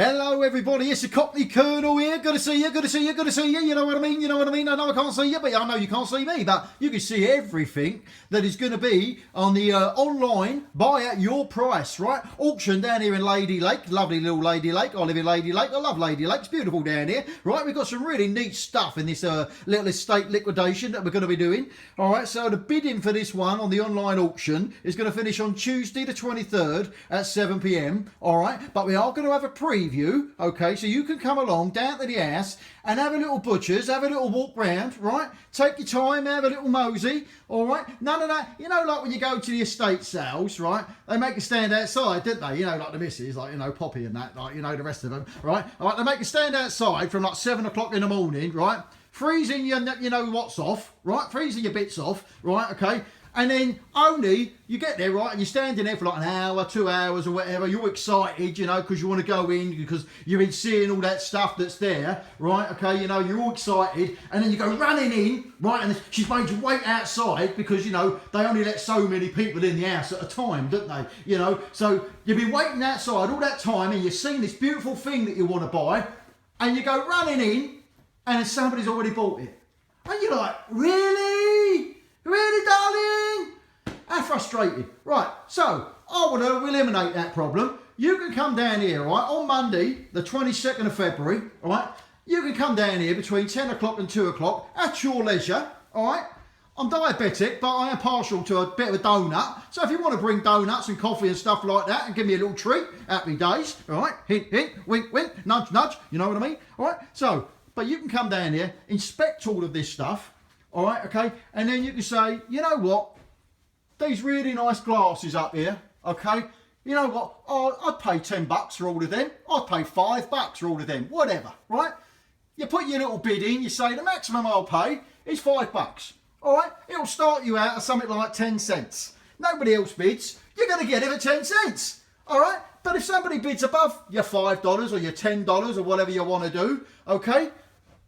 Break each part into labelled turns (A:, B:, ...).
A: Hello everybody, it's the Cockney Colonel here. Good to see you, good to see you, good to see you. You know what I mean, you know what I mean. I know I can't see you, but I know you can't see me. But you can see everything that is going to be on the online buy at your price, right? Auction down here in Lady Lake, lovely little Lady Lake. I live in Lady Lake, I love Lady Lake. It's beautiful down here, right? We've got some really neat stuff in this little estate liquidation that we're going to be doing. All right, so the bidding for this one on the online auction is going to finish on Tuesday the 23rd at 7 p.m. All right, but we are going to have a preview. Okay, so you can come along down to the house and have a little butchers, have a little walk round, right? Take your time, have a little mosey, all right? None of that, you know, like when you go to the estate sales, right? They make you stand outside, don't they? You know, like the missus, like, you know, Poppy and that, like, you know, the rest of them, right? All right, they make you stand outside from like 7 o'clock in the morning, right? Freezing your, you know what's off, right? Freezing your bits off, right? Okay. And then only you get there, right, and you're standing there for like an hour, 2 hours or whatever. You're excited, you know, because you want to go in because you've been seeing all that stuff that's there, right? Okay, you know, you're all excited. And then you go running in, right, and she's made you wait outside because, you know, they only let so many people in the house at a time, don't they? You know, so you've been waiting outside all that time and you've seen this beautiful thing that you want to buy and you go running in and somebody's already bought it. And you're like, really? Really, darling? How frustrating. Right, so I want to eliminate that problem. You can come down here, right, on Monday, the 22nd of February, all right? You can come down here between 10 o'clock and 2 o'clock at your leisure, all right? I'm diabetic, but I am partial to a bit of a donut. So if you want to bring donuts and coffee and stuff like that and give me a little treat, happy days, all right? Hint, hint, wink, wink, nudge, nudge, you know what I mean? All right, so, but you can come down here, inspect all of this stuff, all right, okay, and then you can say, you know what, these really nice glasses up here, okay, you know what, oh, I'd pay $10 for all of them, I'd pay $5 for all of them, whatever, right? You put your little bid in, you say the maximum I'll pay is $5, all right? It'll start you out at something like 10 cents. Nobody else bids, you're going to get it at 10 cents, all right? But if somebody bids above your $5 or your $10 or whatever you want to do, okay,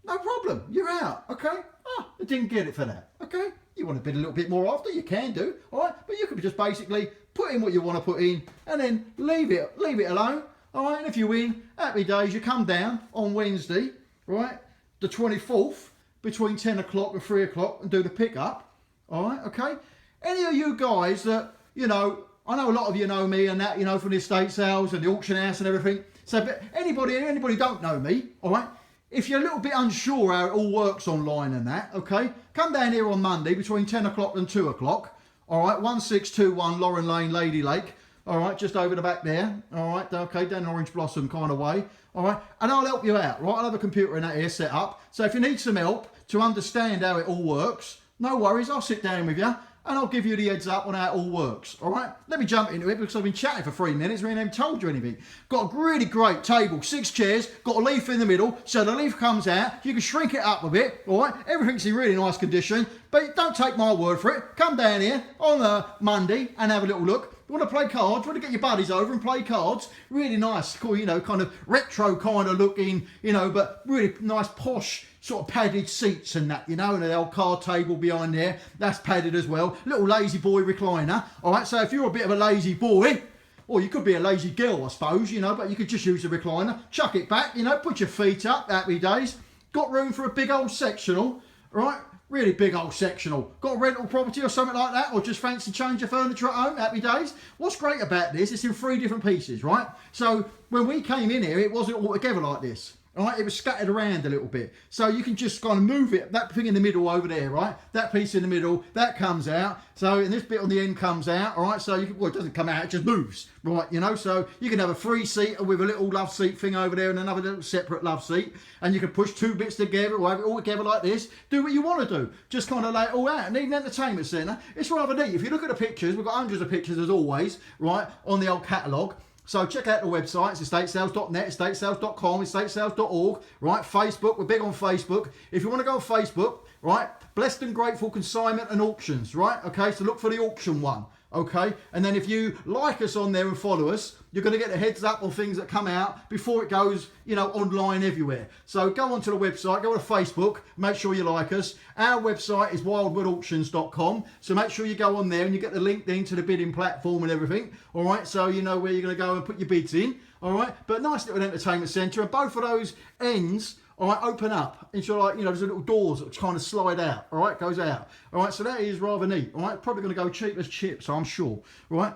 A: no problem, you're out, okay? Oh, I didn't get it for that, okay? You want to bid a little bit more after, you can do, all right? But you could just basically put in what you want to put in and then leave it alone, all right? And if you win, happy days, you come down on Wednesday, right, the 24th, between 10 o'clock and 3 o'clock and do the pickup, all right, okay? Any of you guys that, you know, I know a lot of you know me and that, you know, from the estate sales and the auction house and everything. So but anybody don't know me, all right? If you're a little bit unsure how it all works online and that, okay, come down here on Monday between 10 o'clock and 2 o'clock, all right, 1621 Lauren Lane, Lady Lake, all right, just over the back there, all right, okay, down Orange Blossom kind of way, all right, and I'll help you out, right? I'll have a computer in that here set up, so if you need some help to understand how it all works, no worries, I'll sit down with you and I'll give you the heads up on how it all works, all right? Let me jump into it because I've been chatting for 3 minutes. We haven't told you anything. Got a really great table, 6 chairs, got a leaf in the middle, so the leaf comes out. You can shrink it up a bit, all right? Everything's in really nice condition, but don't take my word for it. Come down here on Monday and have a little look. You want to play cards? You want to get your buddies over and play cards? Really nice, cool, you know, kind of retro kind of looking, you know, but really nice posh sort of padded seats and that, you know, and the old card table behind there, that's padded as well. Little lazy boy recliner, all right? So if you're a bit of a lazy boy, or you could be a lazy girl, I suppose, you know, but you could just use the recliner, chuck it back, you know, put your feet up, happy days. Got room for a big old sectional, right? Really big old sectional. Got a rental property or something like that, or just fancy change your furniture at home, happy days. What's great about this, it's in 3 different pieces, right? So when we came in here, it wasn't all together like this. All right, it was scattered around a little bit. So you can just kind of move it, that thing in the middle over there, right? That piece in the middle, that comes out. So, and this bit on the end comes out, all right? So, you can, well, it doesn't come out, it just moves, right? You know, so you can have a 3-seater with a little love seat thing over there and another little separate love seat. And you can push 2 bits together or have it all together like this. Do what you want to do. Just kind of lay it all out. And even entertainment centre, it's rather neat. If you look at the pictures, we've got hundreds of pictures as always, right, on the old catalogue. So check out the website, it's estatesales.net, estatesales.com, estatesales.org, right? Facebook, we're big on Facebook. If you want to go on Facebook, right? Blessed and Grateful Consignment and Auctions, right? Okay, so look for the auction one. Okay, and then if you like us on there and follow us, you're going to get the heads up on things that come out before it goes, you know, online everywhere. So go onto the website, go to Facebook, make sure you like us. Our website is wildwoodauctions.com, so make sure you go on there and you get the link then to the bidding platform and everything. All right, so you know where you're going to go and put your bids in. All right, but nice little entertainment centre, and both of those ends, all right, open up into, like, you know, there's little doors that kind of slide out, all right, goes out. All right, so that is rather neat, all right, probably going to go cheap as chips, I'm sure, right?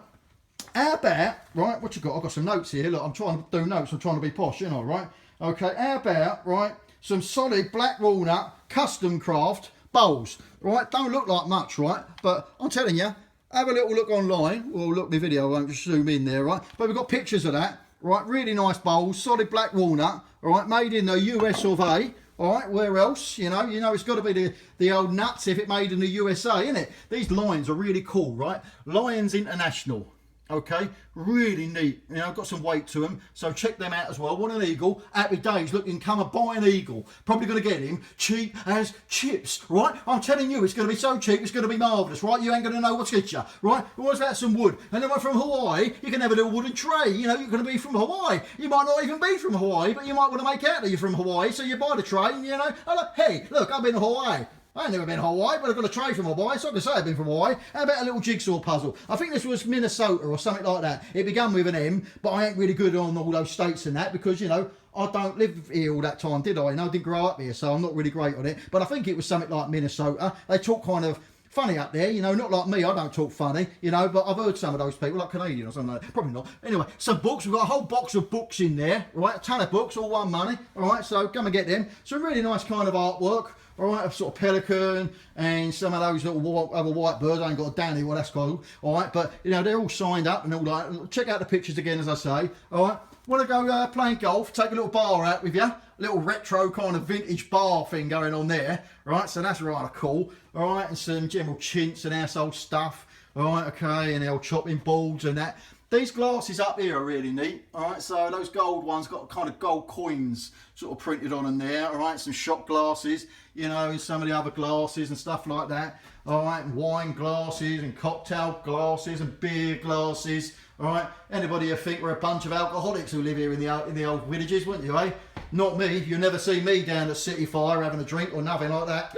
A: How about, right, what you got? I've got some notes here, look, I'm trying to do notes, I'm trying to be posh, you know, right? Okay, how about, right, some solid black walnut custom craft bowls, right? Don't look like much, right? But I'm telling you, have a little look online, or look my video, I won't just zoom in there, right? But we've got pictures of that. Right, really nice bowls, solid black walnut, all right, made in the US of A, all right, where else, you know it's got to be the old nuts if it made in the USA, isn't it? These lions are really cool, right? Lions International, okay, really neat, you know, got some weight to them, so check them out as well. Want an eagle? Happy days, look, you can come and buy an eagle, probably going to get him cheap as chips, right? I'm telling you, it's going to be so cheap, it's going to be marvellous, right? You ain't going to know what's get you, right? What about some wood? And then we're from Hawaii, you can have a little wooden tray, you know, you're going to be from Hawaii, you might not even be from Hawaii, but you might want to make out that you're from Hawaii, so you buy the tray, and, you know, hey, look, I've been to Hawaii. I've never been to Hawaii, but I've got a tray from Hawaii, so I can say I've been from Hawaii. How about a little jigsaw puzzle? I think this was Minnesota or something like that. It began with an M, but I ain't really good on all those states and that because, you know, I don't live here all that time, did I? You know, I didn't grow up here, so I'm not really great on it. But I think it was something like Minnesota. They talk kind of funny up there, you know, not like me, I don't talk funny, you know, but I've heard some of those people, like Canadian or something like that, probably not. Anyway, some books, we've got a whole box of books in there, right, a ton of books, all one money, all right, so come and get them. Some really nice kind of artwork, all right, a sort of pelican and some of those little other white birds. I ain't got a danny what that's called, all right, but, you know, they're all signed up and all that. Check out the pictures again, as I say, all right. Want to go playing golf, take a little bar out with you, a little retro kind of vintage bar thing going on there, right, so that's rather cool, all right, and some general chintz and household stuff, all right, okay, and the old chopping boards and that. These glasses up here are really neat, all right, so those gold ones got kind of gold coins sort of printed on them there, all right, some shot glasses, you know, and some of the other glasses and stuff like that, all right, and wine glasses and cocktail glasses and beer glasses, all right. Anybody you think we're a bunch of alcoholics who live here in the old villages, wouldn't you, eh? Not me. You'll never see me down at City Fire having a drink or nothing like that.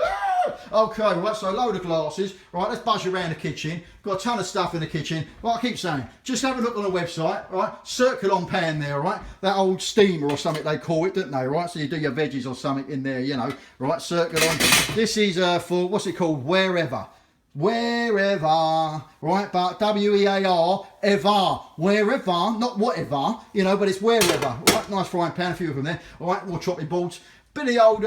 A: Okay, right, so a load of glasses. Right, let's buzz you around the kitchen. Got a ton of stuff in the kitchen. Like I keep saying, just have a look on the website, right? Circulon pan there, right? That old steamer or something they call it, don't they, right? So you do your veggies or something in there, you know, right? Circulon. This is for, what's it called? Wherever, right, but W-E-A-R, ever, wherever, not whatever, you know, but it's wherever, right, nice frying pan, a few of them there, all right, more chopping boards, bit of the old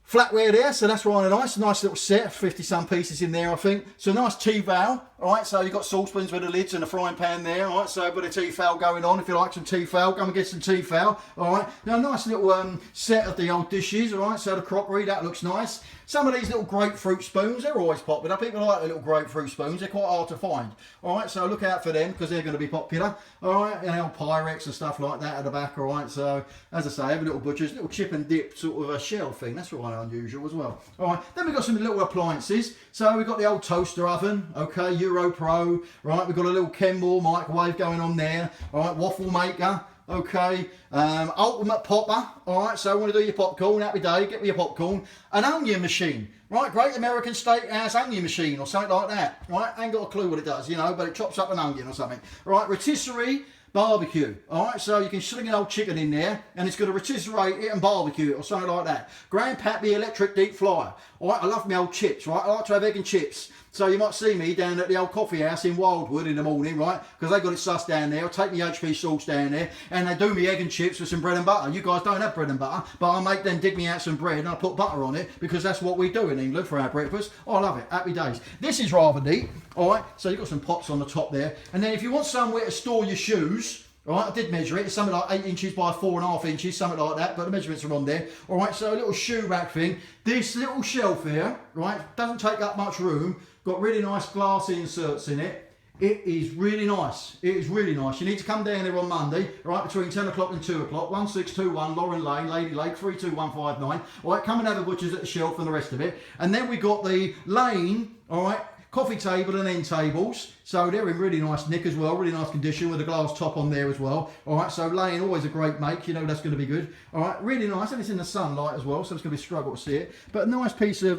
A: flatware there, so that's rather nice little set, 50 some pieces in there I think, so nice T-Val, alright, so you've got saucepans with the lids and the frying pan there, alright, so a bit of T-Val going on, if you like some T-Val, come and get some T-Val, alright, now nice little set of the old dishes, alright, so the crockery, that looks nice. Some of these little grapefruit spoons, they're always popular. People like the little grapefruit spoons. They're quite hard to find. All right, so look out for them because they're going to be popular. All right, and old Pyrex and stuff like that at the back. All right, so as I say, every little butcher's little chip and dip sort of a shell thing. That's right unusual as well. All right, then we've got some little appliances. So we've got the old toaster oven, okay, Euro Pro. Right, we've got a little Kenmore microwave going on there. All right, waffle maker. Okay, ultimate popper, alright, so want to do your popcorn, happy day, get me your popcorn, an onion machine, right, Great American Steakhouse onion machine or something like that, right, ain't got a clue what it does, you know, but it chops up an onion or something, right, rotisserie barbecue, alright, so you can sling an old chicken in there and it's going to rotisserie it and barbecue it or something like that. Grandpappy electric deep fryer, alright, I love my old chips, right, I like to have egg and chips. So you might see me down at the old coffee house in Wildwood in the morning, right? Because they got it sussed down there. I'll take my HP sauce down there and they do me egg and chips with some bread and butter. You guys don't have bread and butter, but I'll make them dig me out some bread and I'll put butter on it because that's what we do in England for our breakfast. Oh, I love it. Happy days. This is rather neat, all right? So you've got some pots on the top there. And then if you want somewhere to store your shoes, all right, I did measure it. It's something like 8 inches by 4.5 inches, something like that, but the measurements are on there. All right, so a little shoe rack thing. This little shelf here, right, doesn't take up much room. Got really nice glass inserts in it. It is really nice. It is really nice. You need to come down there on Monday, right, between 10 o'clock and 2 o'clock, 1621 Lauren Lane, Lady Lake, 32159. All right, come and have a butcher's at the shelf and the rest of it. And then we got the lane, all right, coffee table and end tables. So they're in really nice nick as well, really nice condition with a glass top on there as well. All right, so laying, always a great make, you know, that's going to be good. All right, really nice, and it's in the sunlight as well, so it's going to be a struggle to see it. But a nice piece of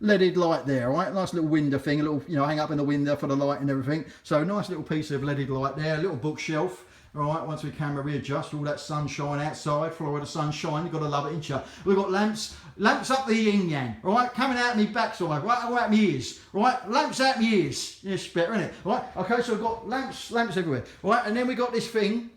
A: leaded light there, all right, nice little window thing, a little, you know, hang up in the window for the light and everything. So nice little piece of leaded light there, a little bookshelf. All right, once we camera readjust, all that sunshine outside, Florida sunshine, you've got to love it, ain't you? We've got lamps up the yin yang, all right, coming out me backside, right out me ears, right, lamps out me ears. It's better, isn't it? All right, okay, so we've got lamps everywhere, all right, and then we got this thing.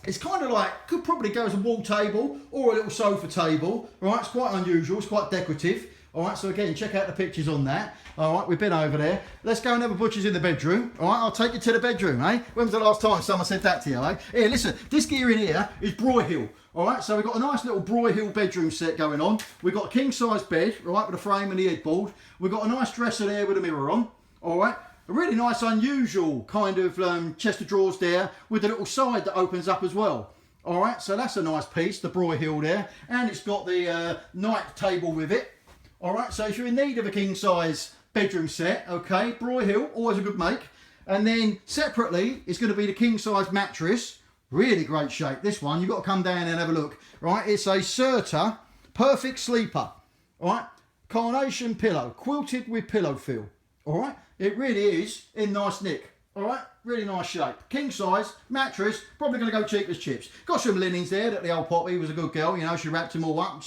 A: It's kind of like, could probably go as a wall table or a little sofa table, all right, it's quite unusual, it's quite decorative. All right, so again, check out the pictures on that. All right, we've been over there. Let's go and have a butcher's in the bedroom. All right, I'll take you to the bedroom, eh? When was the last time someone said that to you, eh? Here, listen, this gear in here is Broyhill. All right, so we've got a nice little Broyhill bedroom set going on. We've got a king-size bed, right, with a frame and the headboard. We've got a nice dresser there with a mirror on. All right, a really nice, unusual kind of chest of drawers there with a little side that opens up as well. All right, so that's a nice piece, the Broyhill there. And it's got the night table with it. All right, so if you're in need of a king-size bedroom set, okay, Broyhill, always a good make. And then separately, it's going to be the king-size mattress. Really great shape, this one. You've got to come down and have a look. Right, it's a Serta Perfect Sleeper. All right, carnation pillow, quilted with pillow feel. All right, it really is in nice nick. All right, really nice shape. King size, mattress, probably going to go cheap as chips. Got some linens there that the old Poppy was a good girl, you know, she wrapped them all up,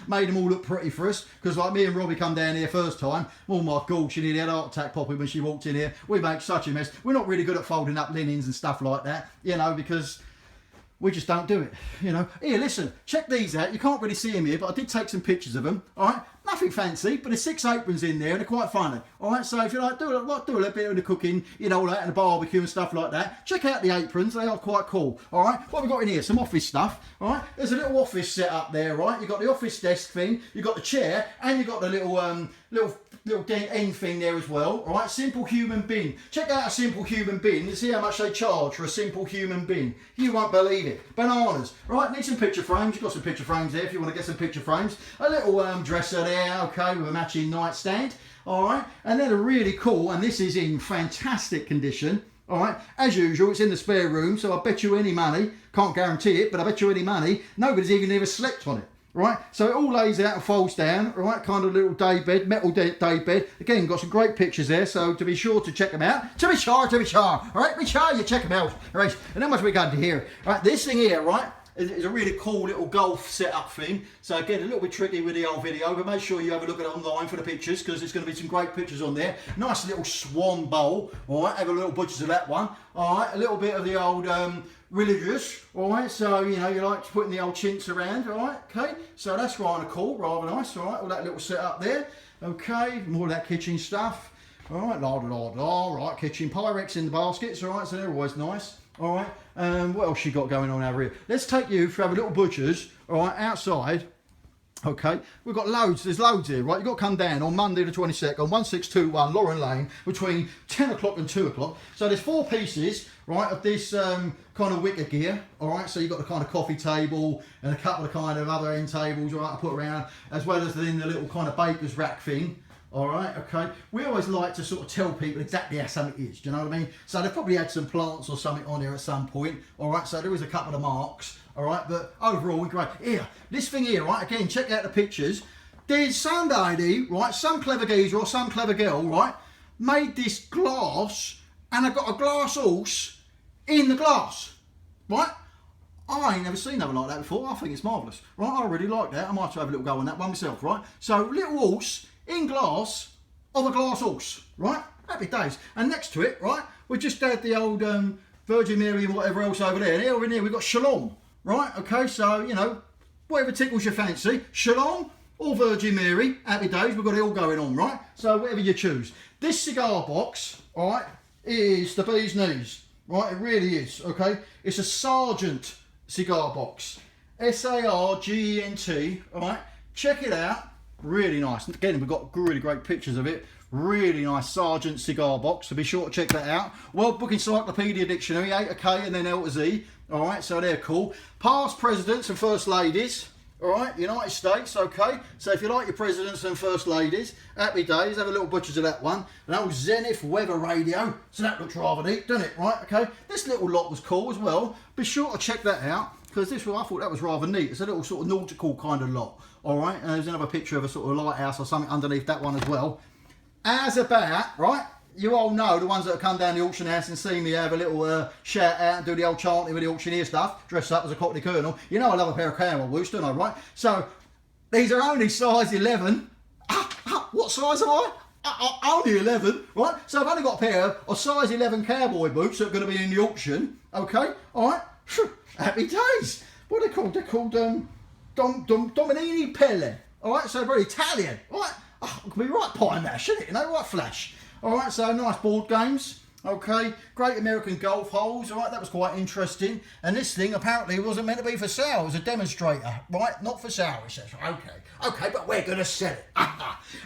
A: made them all look pretty for us. Because like me and Robbie come down here first time, oh my God, she nearly had a heart attack, Poppy, when she walked in here. We make such a mess. We're not really good at folding up linens and stuff like that, you know, because we just don't do it, you know. Here, listen, check these out. You can't really see them here, but I did take some pictures of them, all right? Nothing fancy, but there's 6 aprons in there and they're quite funny, all right? So if you like do a little bit of the cooking, you know, all that, and the barbecue and stuff like that, check out the aprons. They are quite cool, all right? What have we got in here? Some office stuff, all right? There's a little office set up there, right? You've got the office desk thing, you've got the chair, and you've got the little end thing there as well, all right? Simple human bin. Check out a simple human bin and see how much they charge for a simple human bin. You won't believe it. Bananas, right? Need some picture frames. You've got some picture frames there if you want to get some picture frames. A little dresser there, okay, with a matching nightstand, all right? And then a really cool, and this is in fantastic condition, all right? As usual, it's in the spare room, so I bet you any money, can't guarantee it, but I bet you any money, nobody's even ever slept on it. Right, so it all lays out and folds down, right, kind of little day bed, metal day bed. Again, got some great pictures there, so to be sure to check them out. To be sure, all right, be sure you check them out. All right, and how much we got to here? Right, this thing here, right, is a really cool little golf setup thing. So again, a little bit tricky with the old video, but make sure you have a look at it online for the pictures, because there's going to be some great pictures on there. Nice little swan bowl, all right, have a little butchers of that one. All right, a little bit of the old religious, all right, so you know you like putting the old chintz around, all right, okay, so that's rather cool, rather nice, all right, all that little setup there, okay, more of that kitchen stuff, all right, all right, kitchen Pyrex in the baskets, all right, so they're always nice, all right, what else you got going on over here? Let's take you for have a little butcher's, all right, outside. Okay, we've got loads, there's loads here, right? You've got to come down on Monday the 22nd, 1621 Lauren Lane, between 10 o'clock and 2 o'clock. So there's 4 pieces, right, of this kind of wicker gear, all right? So you've got the kind of coffee table and a couple of kind of other end tables, all right, to put around, as well as then the little kind of baker's rack thing. All right, okay. We always like to sort of tell people exactly how something is, do you know what I mean? So they've probably had some plants or something on here at some point, all right? So there is a couple of marks, all right? But overall, we're great. Here, this thing here, right? Again, check out the pictures. There's somebody, right? Some clever geezer or some clever girl, right? Made this glass, and I've got a glass horse in the glass, right? I ain't never seen nothing like that before. I think it's marvellous, right? I really like that. I might have a little go on that one myself, right? So, little horse in glass of a glass horse, right? Happy days. And next to it, right, we just had the old Virgin Mary and whatever else over there. And here in here we've got Shalom, right? Okay, so, you know, whatever tickles your fancy, Shalom or Virgin Mary, happy days, we've got it all going on, right? So whatever you choose. This cigar box, all right, is the bee's knees, right? It really is, okay? It's a Sargent cigar box, Sargent, all right? Check it out. Really nice. Again, we've got really great pictures of it. Really nice Sargent cigar box, so be sure to check that out. World Book Encyclopedia Dictionary, A to K and then L to Z. All right, so they're cool. Past presidents and first ladies. All right, United States, okay. So if you like your presidents and first ladies, happy days. Have a little butchers of that one. An old Zenith weather radio. So that looks rather neat, doesn't it? Right, okay. This little lot was cool as well. Be sure to check that out because this one I thought that was rather neat. It's a little sort of nautical kind of lot. All right, and there's another picture of a sort of lighthouse or something underneath that one as well. As about, right? You all know, the ones that have come down the auction house and seen me have a little shout out and do the old chanting with the auctioneer stuff, dress up as a Cockney Colonel. You know I love a pair of camel boots, don't I, right? So, these are only size 11. What size am I? Only 11, right? So I've only got a pair of size 11 cowboy boots that are going to be in the auction, okay? All right? Happy days. What are they called? They're called Dominini Pelle, all right? So very Italian, all right? Oh, it could be right pie mash, shouldn't it? Right flash. All right, so nice board games. Okay, great American golf holes. All right, that was quite interesting. And this thing apparently wasn't meant to be for sale. It was a demonstrator, right? Not for sale, it says. Okay, but we're going to sell it.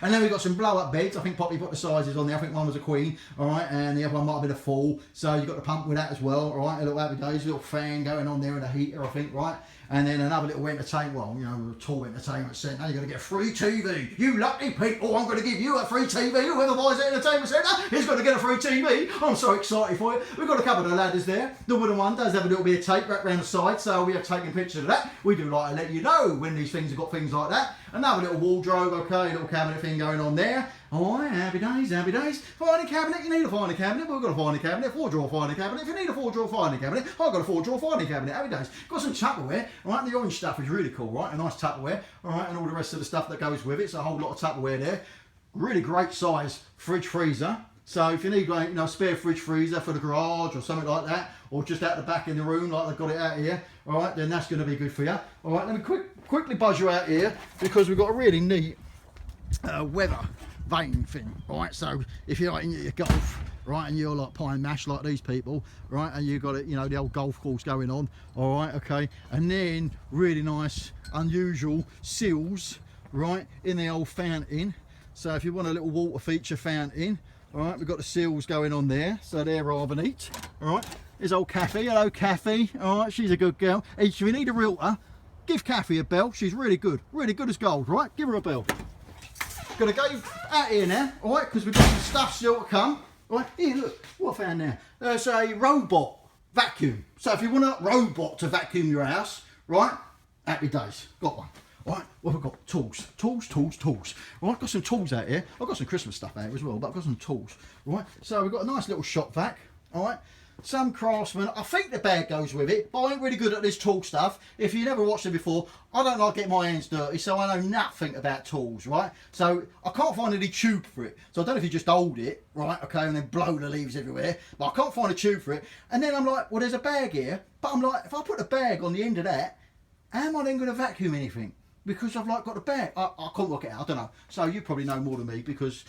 A: And then we've got some blow-up beds. I think Poppy put the sizes on there. I think one was a queen, all right, and the other one might have been a full. So you've got the pump with that as well, all right? A little happy days, a little fan going on there and a heater, I think, right? And then another little entertainment, well, a tall entertainment centre. You're going to get a free TV. You lucky people, I'm going to give you a free TV. Whoever buys the entertainment centre is going to get a free TV. I'm so excited for it. We've got a couple of ladders there. The wooden one does have a little bit of tape wrapped around the side, so we have taken pictures of that. We do like to let you know when these things have got things like that. Another little wardrobe, okay, little cabinet thing going on there. All right, happy days, happy days. Filing cabinet, you need a filing cabinet. We've got a filing cabinet, 4-drawer filing cabinet. If you need a 4-drawer filing cabinet, I've got a 4-drawer filing cabinet. Happy days. Got some Tupperware, all right? The orange stuff is really cool, right? A nice Tupperware, all right? And all the rest of the stuff that goes with it. So a whole lot of Tupperware there. Really great size fridge freezer. So if you need, like, spare fridge freezer for the garage or something like that, or just out the back in the room like they've got it out here, all right, then that's going to be good for you. All right, let me quickly buzz you out here because we've got a really neat weather vane thing. All right, so if you're like in your golf, right, and you're like pie and mash like these people, right, and you've got it, the old golf course going on, all right, okay, and then really nice, unusual seals, right, in the old fountain. So if you want a little water feature fountain, all right, we've got the seals going on there, so they're rather neat. All right, here's old Kathy. Hello, Kathy. All right, she's a good girl. If you need a realtor, give Kathy a bell. She's really good as gold. Right, give her a bell. Gonna go out here now, all right, because we've got some stuff still to come. All right, here, look, what I found now. There's a robot vacuum. So if you want a robot to vacuum your house, right, happy days, got one. All right, well, we've got tools. Right, got some tools out here. I've got some Christmas stuff out here as well, but I've got some tools. Right, so we've got a nice little shop vac. All right, some Craftsman. I think the bag goes with it, but I ain't really good at this tool stuff. If you never watched it before, I don't like getting my hands dirty, so I know nothing about tools, right? So I can't find any tube for it. So I don't know if you just hold it, right, okay, and then blow the leaves everywhere, but I can't find a tube for it. And then I'm like, well, there's a bag here, but I'm like, if I put a bag on the end of that, how am I then going to vacuum anything? Because I've like got a bag. I can't work it out, I don't know. So you probably know more than me because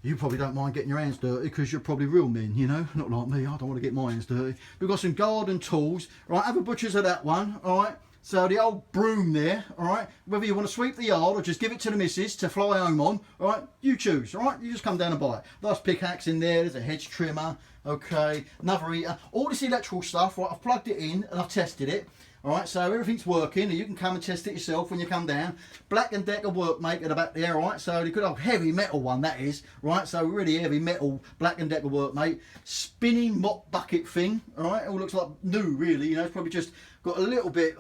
A: you probably don't mind getting your hands dirty because you're probably real men, not like me. I don't want to get my hands dirty. We've got some garden tools, right? Have a butcher's of that one, all right? So the old broom there, all right? Whether you want to sweep the yard or just give it to the missus to fly home on, all right? You choose, all right? You just come down and buy it. Nice pickaxe in there. There's a hedge trimmer, okay? Another heater. All this electrical stuff, right? I've plugged it in and I've tested it. All right, so everything's working, and you can come and test it yourself when you come down. Black & Decker workmate at the back there, right? So the good old heavy metal one, that is, right? So really heavy metal Black & Decker workmate. Spinning mop bucket thing, all right? It all looks like new, really. It's probably just got a little bit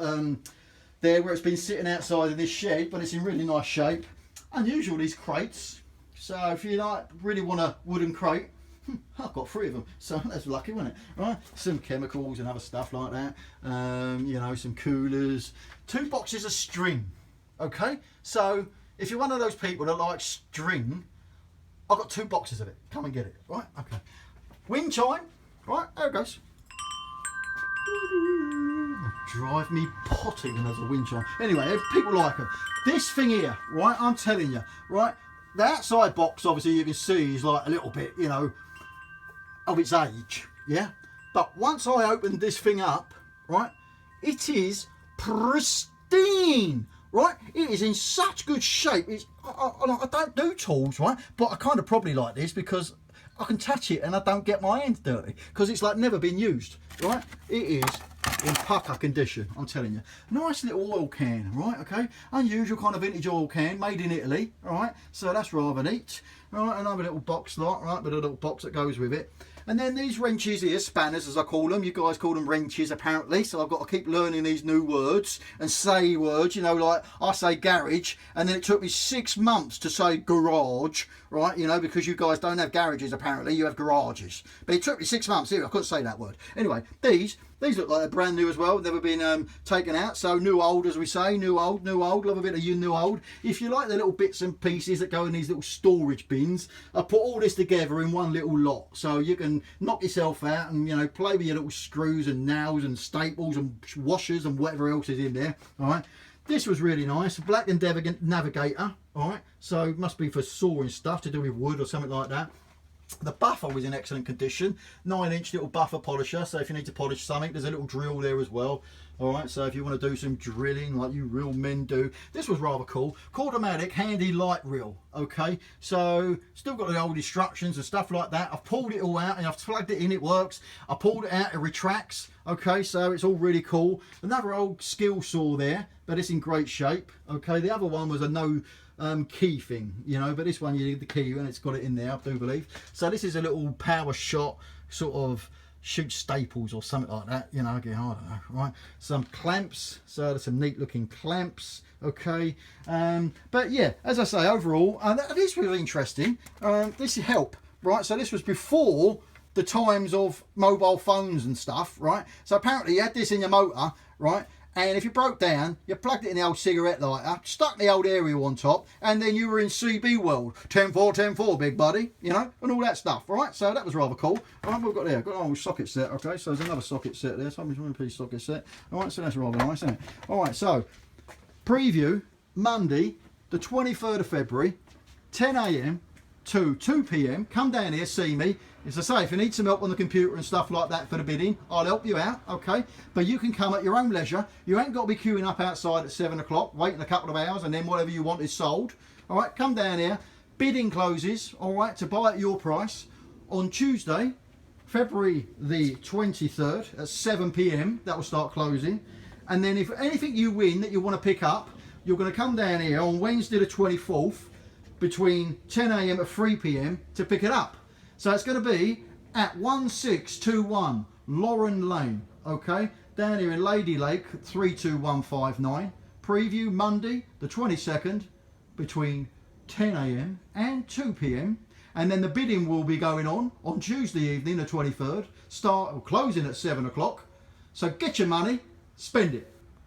A: there where it's been sitting outside in this shed, but it's in really nice shape. Unusual, these crates. So if you really want a wooden crate, I've got 3 of them, so that's lucky, wasn't it? Right, some chemicals and other stuff like that. Some coolers, 2 boxes of string. Okay, so if you're one of those people that like string, I've got 2 boxes of it. Come and get it. Right, okay. Wind chime. Right, there it goes. Drive me potting when there's a wind chime. Anyway, if people like them. This thing here, right, I'm telling you, right, the outside box, obviously, you can see is like a little bit, of its age, yeah? But once I opened this thing up, right, it is pristine, right? It is in such good shape. I don't do tools, right? But I kind of probably like this because I can touch it and I don't get my hands dirty because it's like never been used, right? It is in pucker condition, I'm telling you. Nice little oil can, right, okay? Unusual kind of vintage oil can, made in Italy, right? So that's rather neat. Right, another little box lot, right, with a little box that goes with it. And then these wrenches here, spanners as I call them, you guys call them wrenches apparently, so I've got to keep learning these new words and say words, you know, like I say garage, and then it took me 6 months to say garage, right, you know, because you guys don't have garages apparently, you have garages. But it took me 6 months, here, I couldn't say that word. Anyway, these look like they're brand new as well, never been taken out, so new old as we say, new old, love a bit of you new old. If you like the little bits and pieces that go in these little storage bins, I put all this together in one little lot, so you can knock yourself out and, you know, play with your little screws and nails and staples and washers and whatever else is in there. All right, this was really nice, Black and Deviant Navigator. All right, so must be for sawing stuff to do with wood or something like that. The buffer was in excellent condition, 9-inch little buffer polisher, so if you need to polish something, there's a little drill there as well. All right, so if you want to do some drilling like you real men do, this was rather cool. Automatic handy light reel, okay? So still got the old instructions and stuff like that. I've pulled it all out and I've plugged it in, it works. I pulled it out, it retracts, okay? So it's all really cool. Another old skill saw there, but it's in great shape, okay? The other one was a no key thing, you know, but this one you need the key and it's got it in there, I do believe. So this is a little power shot, sort of shoot staples or something like that, you know, again, I don't know, right? Some clamps, so there's some neat looking clamps, okay? But yeah, as I say, overall, that is really interesting. This is help, right? So this was before the times of mobile phones and stuff, right? So apparently you had this in your motor, right? And if you broke down, you plugged it in the old cigarette lighter, stuck the old aerial on top, and then you were in CB world. 10-4, 10-4, big buddy, you know, and all that stuff, right? So that was rather cool. All right, we've got there, got an old socket set, okay? So there's another socket set there, so I'm just one piece socket set. All right, so that's rather nice, isn't it? All right, so preview, Monday, the 23rd of February, 10 AM to 2 PM. Come down here, see me. As I say, if you need some help on the computer and stuff like that for the bidding, I'll help you out, okay? But you can come at your own leisure. You ain't got to be queuing up outside at 7 o'clock, waiting a couple of hours, and then whatever you want is sold. All right, come down here. Bidding closes, all right, to buy at your price on Tuesday, February the 23rd at 7 PM. That will start closing. And then if anything you win that you want to pick up, you're going to come down here on Wednesday the 24th between 10 AM and 3 PM to pick it up. So it's going to be at 1621 Lauren Lane, okay? Down here in Lady Lake, 32159. Preview Monday, the 22nd, between 10 AM and 2 PM. And then the bidding will be going on Tuesday evening, the 23rd, closing at 7 o'clock. So get your money, spend it.